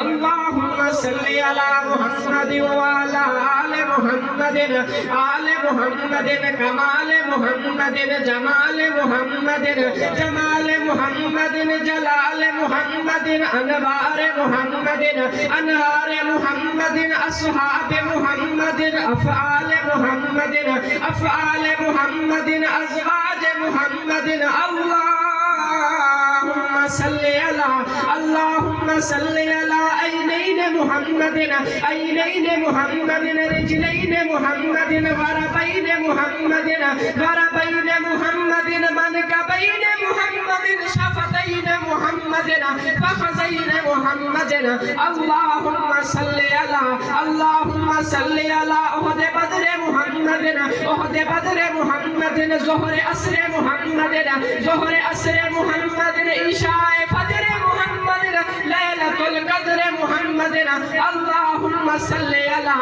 اللهم صل على محمد وعلى آل محمد آل محمد كمال محمد جمال محمد جمال محمد جلال محمد أنوار محمد أنوار محمد أصحاب محمد أفعال محمد أفعال محمد أزواج محمد اللهم صل على عينين محمد عينين محمد رجلين محمد غربين محمد غربين محمد منكبين محمد شفتين محمد فخذين محمد اللهم صل على أحد بدر محمد أحد بدر محمد ظهر أسر محمد ظهر أسر محمد عشاء فجر محمد ليلة القدر محمد اللهم صل على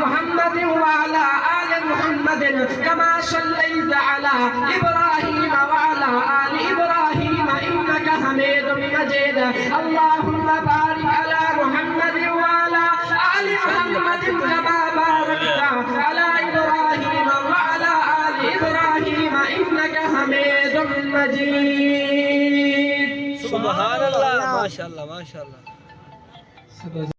محمد وعلى آل محمد كما صليت على إبراهيم وعلى آل إبراهيم إنك حميد مجيد اللهم بارك على محمد وعلى آل محمد كما باركت على إبراهيم وعلى آل إبراهيم إنك حميد مجيد سبحان الله ما شاء الله ما شاء الله